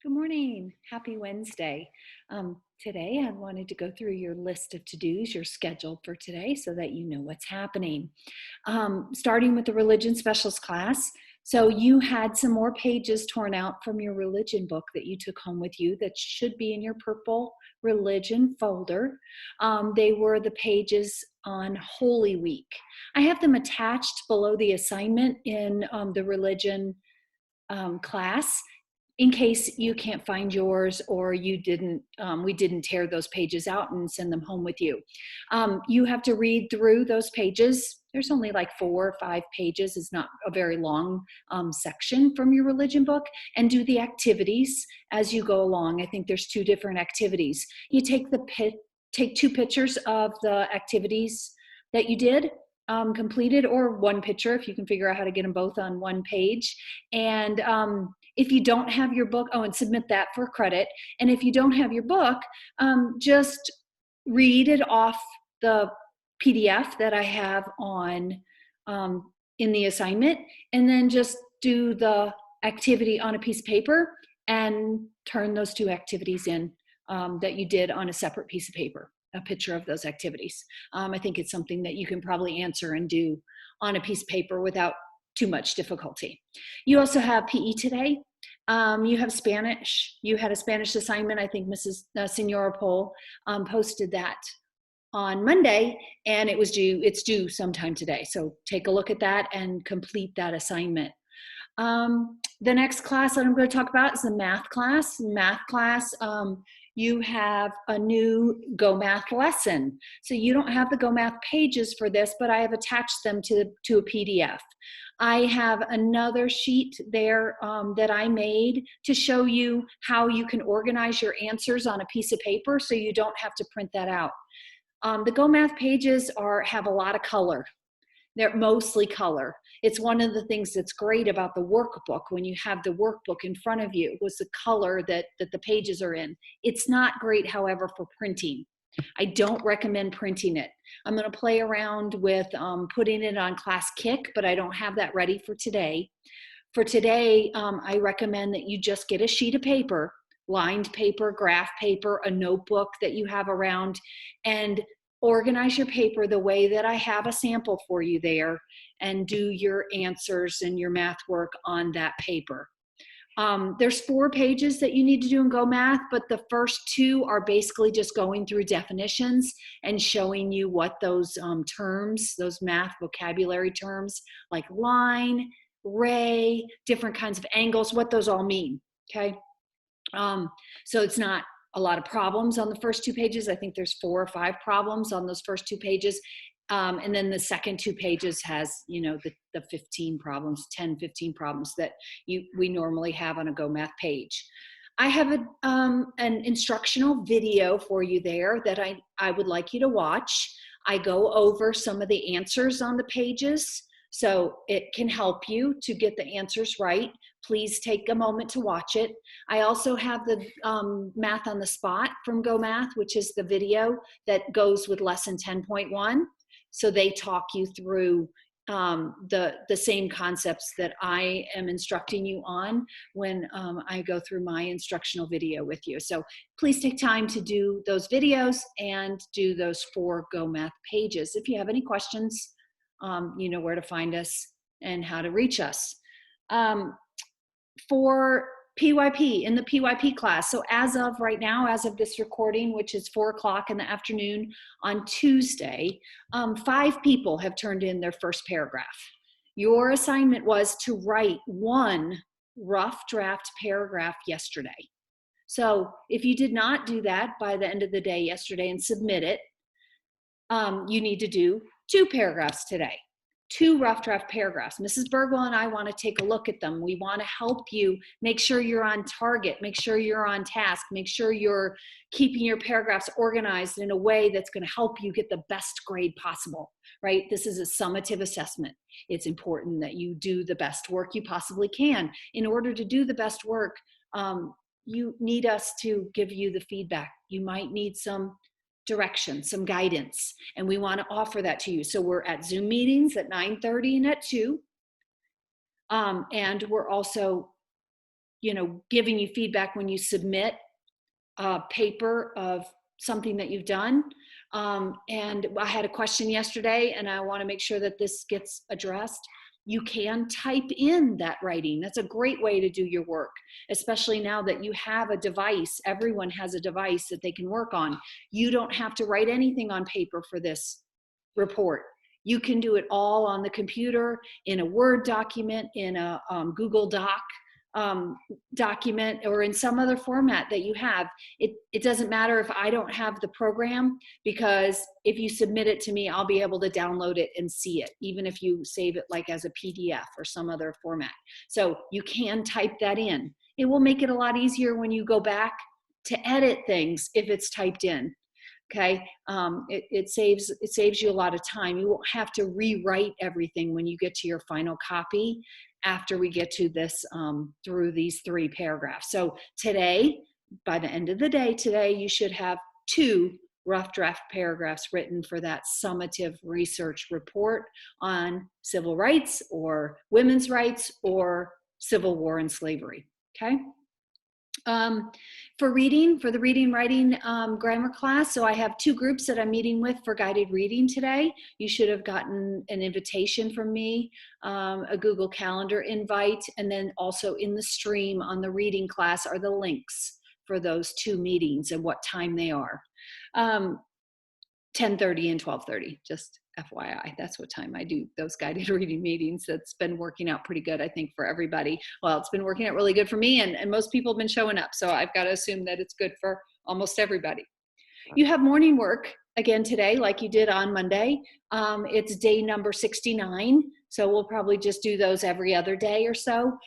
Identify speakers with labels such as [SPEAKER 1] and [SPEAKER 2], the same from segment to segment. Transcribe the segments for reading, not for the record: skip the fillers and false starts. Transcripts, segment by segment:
[SPEAKER 1] Good morning. Happy Wednesday. Today, I wanted to go through your list of to-dos, your schedule for today, so that you know what's happening. Starting with the religion specials class. So you had some more pages torn out from your religion book that you took home with you that should be in your purple religion folder. They were the pages on Holy Week. I have them attached below the assignment in the religion class in case you can't find yours or we didn't tear those pages out and send them home with you. You have to read through those pages. There's only like 4 or 5 pages. It's not a very long section from your religion book, and do the activities as you go along. I think there's 2 different activities. You take 2 pictures of the activities that you did completed, or 1 picture if you can figure out how to get them both on 1 page. And if you don't have your book, and submit that for credit. And if you don't have your book, just read it off the PDF that I have on in the assignment, and then just do the activity on a piece of paper and turn those 2 activities in that you did on a separate piece of paper, a picture of those activities. I think it's something that you can probably answer and do on a piece of paper without too much difficulty. You also have PE today. You have Spanish. You had a Spanish assignment. I think Mrs. Senora Pole posted that on Monday, and it's due sometime today. So take a look at that and complete that assignment. The next class that I'm going to talk about is the math class. You have a new Go Math lesson. So you don't have the Go Math pages for this, but I have attached them to a PDF. I have another sheet there that I made to show you how you can organize your answers on a piece of paper so you don't have to print that out. The Go Math pages have a lot of color. They're mostly color. It's one of the things that's great about the workbook when you have the workbook in front of you, was the color that the pages are in. It's not great, however, for printing. I don't recommend printing it. I'm going to play around with putting it on Classkick, but I don't have that ready for today. For today, I recommend that you just get a sheet of paper, lined paper, graph paper, a notebook that you have around, and organize your paper the way that I have a sample for you there, and do your answers and your math work on that paper. There's 4 pages that you need to do in Go Math, but the first 2 are basically just going through definitions and showing you what those terms, those math vocabulary terms like line, ray, different kinds of angles, what those all mean, okay? So it's not a lot of problems on the first 2 pages. I think there's 4 or 5 problems on those first 2 pages. And then the second 2 pages has, the 15 problems, 10, 15 problems that we normally have on a Go Math page. I have an instructional video for you there that I would like you to watch. I go over some of the answers on the pages, so it can help you to get the answers right. Please take a moment to watch it. I also have the Math on the Spot from Go Math, which is the video that goes with lesson 10.1. So they talk you through the same concepts that I am instructing you on when I go through my instructional video with you. So please take time to do those videos and do those 4 Go Math pages. If you have any questions, you know where to find us and how to reach us. For PYP, in the PYP class, so as of right now, as of this recording, which is 4 o'clock in the afternoon on Tuesday, 5 people have turned in their first paragraph. Your assignment was to write 1 rough draft paragraph yesterday. So if you did not do that by the end of the day yesterday and submit it, you need to do 2 paragraphs today. 2 rough draft paragraphs. Mrs. Burgwell and I want to take a look at them. We want to help you make sure you're on target, make sure you're on task, make sure you're keeping your paragraphs organized in a way that's going to help you get the best grade possible, right? This is a summative assessment. It's important that you do the best work you possibly can. In order to do the best work, you need us to give you the feedback. You might need some direction, some guidance, and we want to offer that to you. So we're at Zoom meetings at 9:30 and at 2. And we're also giving you feedback when you submit a paper of something that you've done. And I had a question yesterday, and I want to make sure that this gets addressed. You can type in that writing. That's a great way to do your work, especially now that you have a device. Everyone has a device that they can work on. You don't have to write anything on paper for this report. You can do it all on the computer, in a Word document, in a Google Doc document, or in some other format that you have. It doesn't matter if I don't have the program, because if you submit it to me, I'll be able to download it and see it, even if you save it like as a PDF or some other format. So you can type that in. It will make it a lot easier when you go back to edit things if it's typed in. Okay, it saves you a lot of time. You won't have to rewrite everything when you get to your final copy after we get to this through these 3 paragraphs. So today, by the end of the day today, you should have 2 rough draft paragraphs written for that summative research report on civil rights or women's rights or Civil War and slavery. Okay. For the reading writing grammar class, so I have 2 groups that I'm meeting with for guided reading today. You should have gotten an invitation from me, a Google Calendar invite, and then also in the stream on the reading class are the links for those 2 meetings and what time they are. 10:30 and 12:30, just FYI, that's what time I do those guided reading meetings. That's been working out pretty good, I think, for everybody. Well, it's been working out really good for me, and most people have been showing up, so I've got to assume that it's good for almost everybody. You have morning work again today, like you did on Monday. It's day number 69, so we'll probably just do those every other day or so,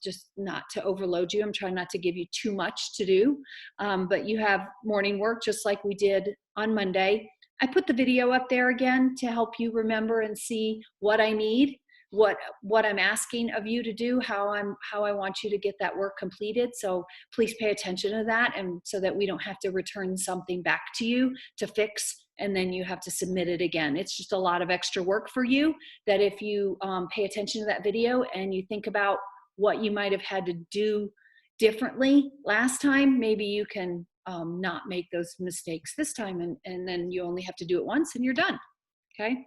[SPEAKER 1] just not to overload you. I'm trying not to give you too much to do, but you have morning work just like we did on Monday. I put the video up there again to help you remember and see what I need, what I'm asking of you to do, how I want you to get that work completed. So please pay attention to that, and so that we don't have to return something back to you to fix and then you have to submit it again. It's just a lot of extra work for you, that if you pay attention to that video and you think about what you might have had to do differently last time, maybe you can not make those mistakes this time, and then you only have to do it once and you're done. Okay.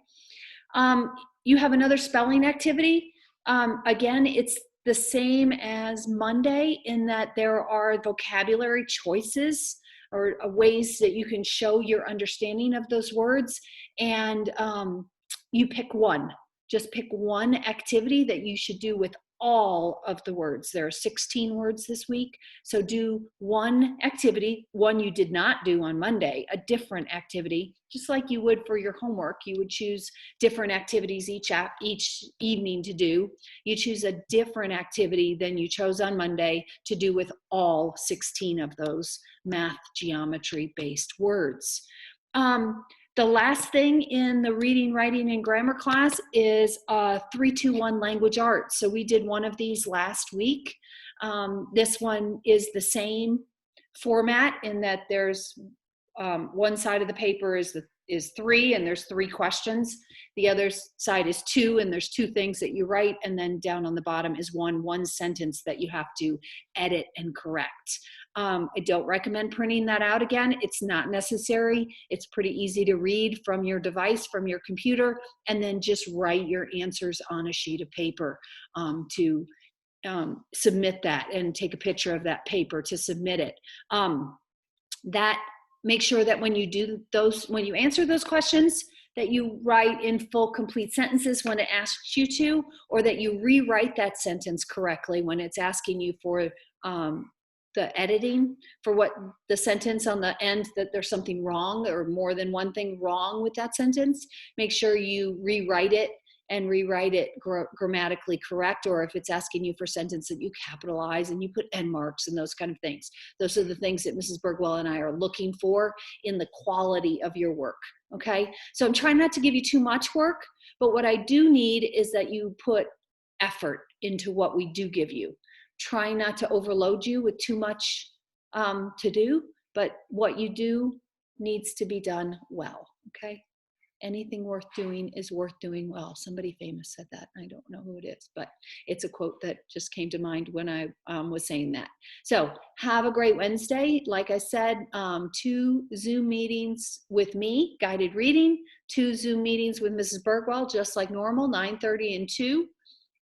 [SPEAKER 1] You have another spelling activity. Again, it's the same as Monday in that there are vocabulary choices or ways that you can show your understanding of those words, and you pick one. Just pick one activity that you should do with all of the words. There are 16 words this week, so do one activity, one you did not do on Monday, a different activity, just like you would for your homework. You would choose different activities each evening to do. You choose a different activity than you chose on Monday to do with all 16 of those math geometry-based words. The last thing in the reading, writing, and grammar class is 3-2-1 language arts. So we did one of these last week. This one is the same format in that there's one side of the paper is 3 and there's 3 questions. The other side is 2 and there's 2 things that you write, and then down on the bottom is one sentence that you have to edit and correct. I don't recommend printing that out again. It's not necessary. It's pretty easy to read from your device, from your computer, and then just write your answers on a sheet of paper to submit that, and take a picture of that paper to submit it. Make sure that when you answer those questions, that you write in full, complete sentences when it asks you to, or that you rewrite that sentence correctly when it's asking you for the editing for what the sentence on the end, that there's something wrong or more than one thing wrong with that sentence. Make sure you rewrite it and rewrite it grammatically correct, or if it's asking you for a sentence that you capitalize and you put end marks and those kind of things. Those are the things that Mrs. Bergwell and I are looking for in the quality of your work, okay? So I'm trying not to give you too much work, but what I do need is that you put effort into what we do give you. Try not to overload you with too much to do, but what you do needs to be done well, okay? anything worth doing is worth doing well. Somebody famous said that. I don't know who it is, but it's a quote that just came to mind when I was saying that. So have a great Wednesday. Like I said, 2 Zoom meetings with me, guided reading, 2 Zoom meetings with Mrs. Bergwell, just like normal, 9:30 and 2.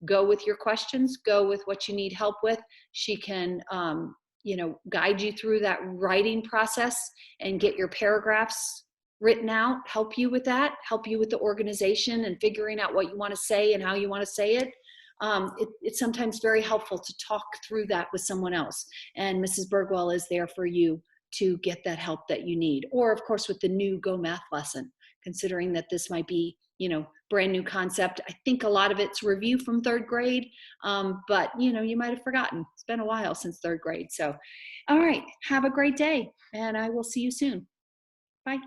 [SPEAKER 1] Go with your questions, go with what you need help with. She can, guide you through that writing process and get your paragraphs written out, help you with that, help you with the organization and figuring out what you want to say and how you want to say it. It's sometimes very helpful to talk through that with someone else. And Mrs. Bergwell is there for you to get that help that you need. Or of course, with the new Go Math lesson, considering that this might be, brand new concept. I think a lot of it's review from 3rd grade, but you might have forgotten. It's been a while since 3rd grade. So, all right, have a great day and I will see you soon. Bye.